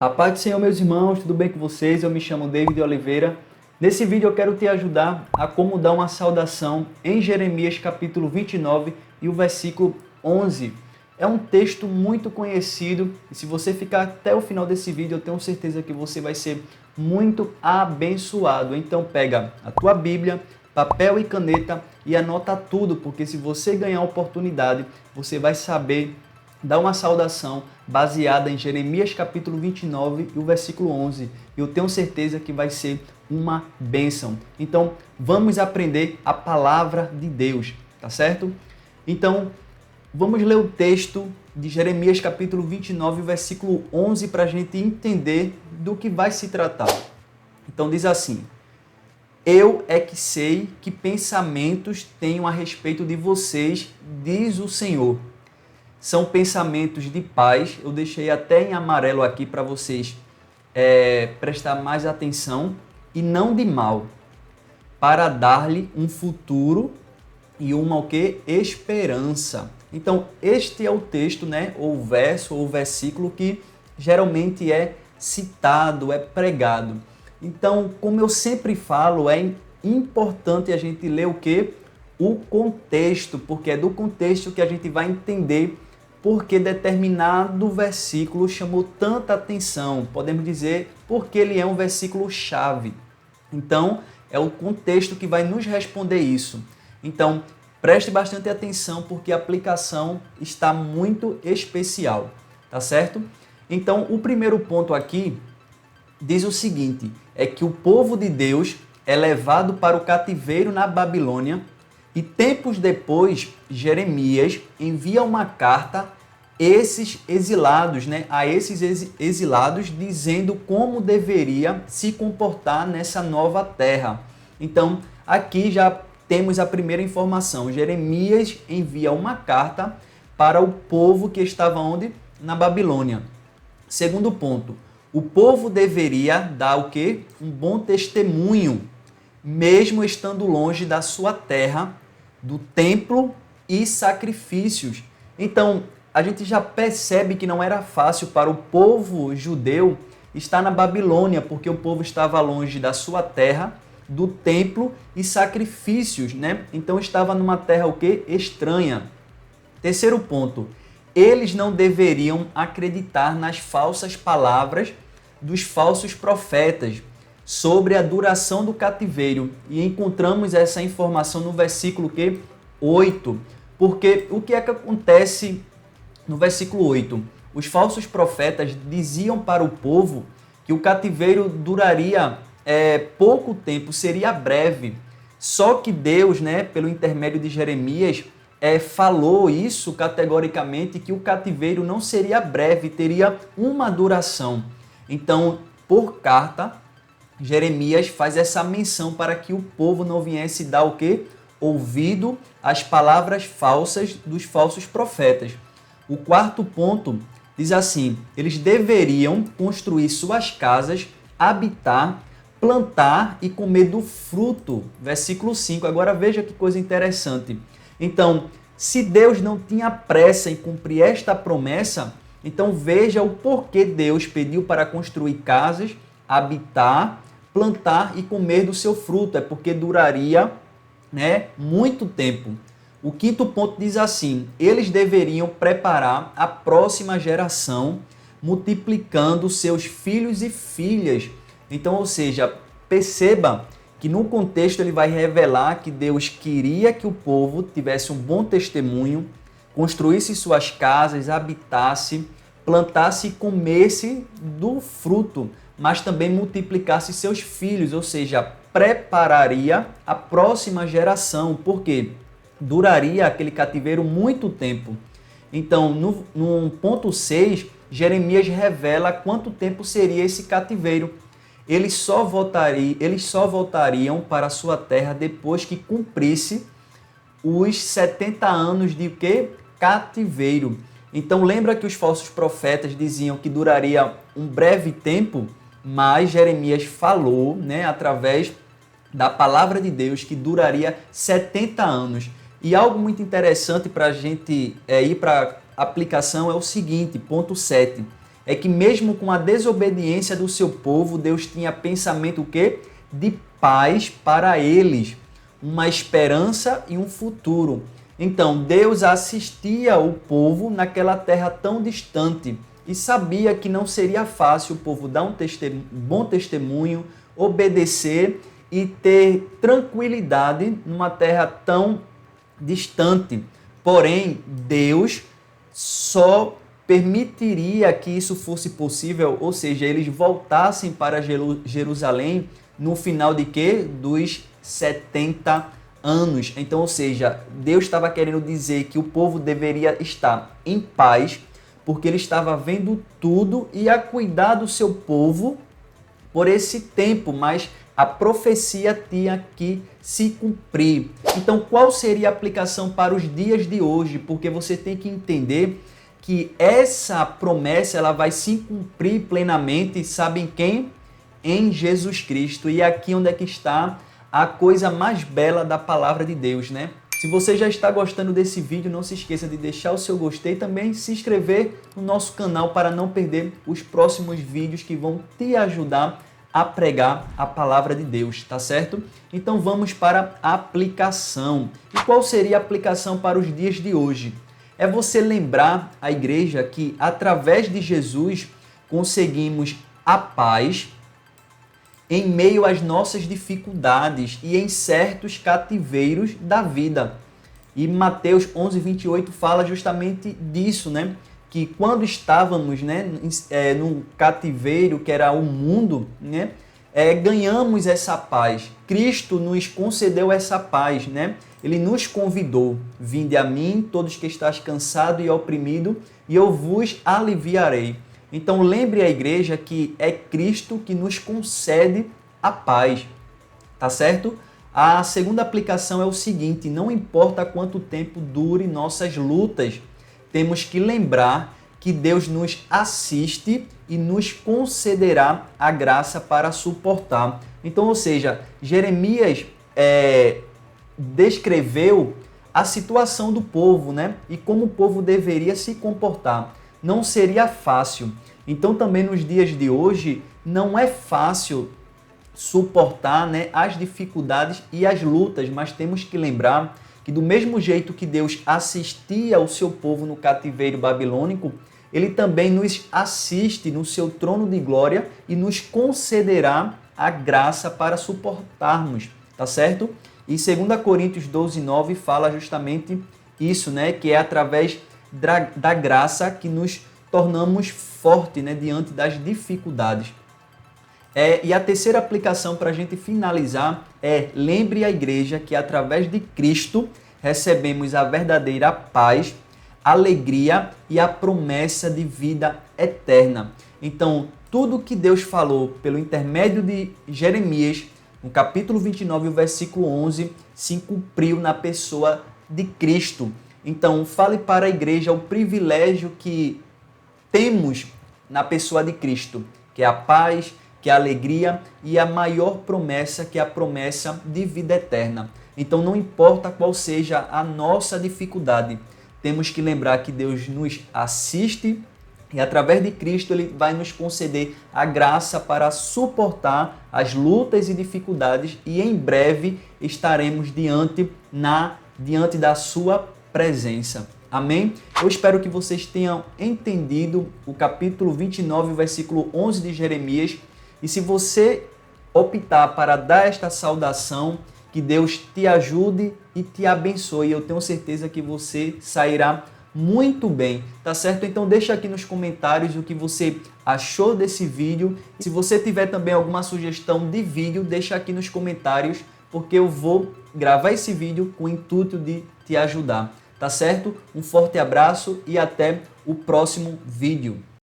A paz do Senhor, meus irmãos, tudo bem com vocês? Eu me chamo David Oliveira. Nesse vídeo eu quero te ajudar a como dar uma saudação em Jeremias capítulo 29 e o versículo 11. É um texto muito conhecido e se você ficar até o final desse vídeo, eu tenho certeza que você vai ser muito abençoado. Então pega a tua Bíblia, papel e caneta e anota tudo, porque se você ganhar a oportunidade, você vai saber dar uma saudação baseada em Jeremias capítulo 29 e o versículo 11. Eu tenho certeza que vai ser uma bênção. Então, vamos aprender a palavra de Deus, tá certo? Então, vamos ler o texto de Jeremias capítulo 29 e versículo 11 para a gente entender do que vai se tratar. Então, diz assim: Eu é que sei que pensamentos tenho a respeito de vocês, diz o Senhor. São pensamentos de paz. Eu deixei até em amarelo aqui para vocês prestar mais atenção. E não de mal, para dar-lhe um futuro e uma o quê? Esperança. Então, este é o texto, né? Ou verso, ou versículo que geralmente é citado, é pregado. Então, como eu sempre falo, é importante a gente ler o quê? O contexto, porque é do contexto que a gente vai entender porque determinado versículo chamou tanta atenção. Podemos dizer porque ele é um versículo chave. Então, é o contexto que vai nos responder isso. Então, preste bastante atenção porque a aplicação está muito especial, tá certo? Então, o primeiro ponto aqui diz o seguinte, é que o povo de Deus é levado para o cativeiro na Babilônia e tempos depois, Jeremias envia uma carta a esses exilados, dizendo como deveria se comportar nessa nova terra. Então, aqui já temos a primeira informação. Jeremias envia uma carta para o povo que estava onde? Na Babilônia. Segundo ponto, o povo deveria dar o quê? Um bom testemunho, mesmo estando longe da sua terra, do templo e sacrifícios. Então, a gente já percebe que não era fácil para o povo judeu estar na Babilônia, porque o povo estava longe da sua terra, do templo e sacrifícios, né? Então estava numa terra o quê? Estranha. Terceiro ponto, eles não deveriam acreditar nas falsas palavras dos falsos profetas sobre a duração do cativeiro. E encontramos essa informação no versículo 8. Porque o que é que acontece no versículo 8? Os falsos profetas diziam para o povo que o cativeiro duraria pouco tempo, seria breve. Só que Deus, pelo intermédio de Jeremias, falou isso categoricamente, que o cativeiro não seria breve, teria uma duração. Então, por carta, Jeremias faz essa menção para que o povo não viesse dar o quê? Ouvido às palavras falsas dos falsos profetas. O quarto ponto diz assim, eles deveriam construir suas casas, habitar, plantar e comer do fruto. Versículo 5. Agora veja que coisa interessante. Então, se Deus não tinha pressa em cumprir esta promessa, então veja o porquê Deus pediu para construir casas, habitar, plantar e comer do seu fruto. É porque duraria muito tempo. O quinto ponto diz assim, eles deveriam preparar a próxima geração, multiplicando seus filhos e filhas. Então, ou seja, perceba que no contexto ele vai revelar que Deus queria que o povo tivesse um bom testemunho, construísse suas casas, habitasse, plantasse e comesse do fruto, mas também multiplicasse seus filhos, ou seja, prepararia a próxima geração. Por quê? Duraria aquele cativeiro muito tempo. Então, no ponto 6, Jeremias revela quanto tempo seria esse cativeiro. Eles só voltariam para a sua terra depois que cumprisse os 70 anos de quê? Cativeiro. Então, lembra que os falsos profetas diziam que duraria um breve tempo, mas Jeremias falou, através da palavra de Deus, que duraria 70 anos. E algo muito interessante para a gente ir para a aplicação é o seguinte, ponto 7. é que mesmo com a desobediência do seu povo, Deus tinha pensamento o quê? De paz para eles, uma esperança e um futuro. Então, Deus assistia o povo naquela terra tão distante e sabia que não seria fácil o povo dar um bom testemunho, obedecer e ter tranquilidade numa terra tão distante. Porém, Deus só permitiria que isso fosse possível, ou seja, eles voltassem para Jerusalém no final de quê? Dos 70 anos. Então, ou seja, Deus estava querendo dizer que o povo deveria estar em paz, porque ele estava vendo tudo e a cuidar do seu povo por esse tempo, mas a profecia tinha que se cumprir. Então, qual seria a aplicação para os dias de hoje? Porque você tem que entender que essa promessa ela vai se cumprir plenamente, sabem quem? Em Jesus Cristo. E aqui onde é que está a coisa mais bela da palavra de Deus, né? Se você já está gostando desse vídeo, não se esqueça de deixar o seu gostei e também se inscrever no nosso canal para não perder os próximos vídeos que vão te ajudar a pregar a palavra de Deus, tá certo? Então vamos para a aplicação. E qual seria a aplicação para os dias de hoje? É você lembrar a igreja que através de Jesus conseguimos a paz em meio às nossas dificuldades e em certos cativeiros da vida. E Mateus 11:28 fala justamente disso, né? Que quando estávamos, né, no cativeiro, que era o mundo, né, ganhamos essa paz. Cristo nos concedeu essa paz, né? Ele nos convidou: vinde a mim, todos que estáis cansados e oprimidos, e eu vos aliviarei. Então lembre a igreja que é Cristo que nos concede a paz, tá certo? A segunda aplicação é o seguinte: não importa quanto tempo dure nossas lutas, temos que lembrar que Deus nos assiste e nos concederá a graça para suportar. Então, ou seja, Jeremias descreveu a situação do povo, né? E como o povo deveria se comportar. Não seria fácil. Então, também nos dias de hoje, não é fácil suportar, né, as dificuldades e as lutas, mas temos que lembrar que do mesmo jeito que Deus assistia o seu povo no cativeiro babilônico, ele também nos assiste no seu trono de glória e nos concederá a graça para suportarmos, tá certo? E 2 Coríntios 12:9 fala justamente isso, né, que é através da graça que nos tornamos fortes, né, diante das dificuldades. E a terceira aplicação para a gente finalizar é: lembre a igreja que através de Cristo recebemos a verdadeira paz, alegria e a promessa de vida eterna. Então, tudo que Deus falou pelo intermédio de Jeremias, no capítulo 29, o versículo 11, se cumpriu na pessoa de Cristo. Então, fale para a igreja o privilégio que temos na pessoa de Cristo, que é a paz, que é a alegria e a maior promessa, que é a promessa de vida eterna. Então, não importa qual seja a nossa dificuldade, temos que lembrar que Deus nos assiste e através de Cristo Ele vai nos conceder a graça para suportar as lutas e dificuldades e em breve estaremos diante da sua presença. Amém? Eu espero que vocês tenham entendido o capítulo 29, versículo 11 de Jeremias. E se você optar para dar esta saudação, que Deus te ajude e te abençoe. Eu tenho certeza que você sairá muito bem, tá certo? Então deixa aqui nos comentários o que você achou desse vídeo. Se você tiver também alguma sugestão de vídeo, deixa aqui nos comentários, porque eu vou gravar esse vídeo com o intuito de te ajudar, tá certo? Um forte abraço e até o próximo vídeo.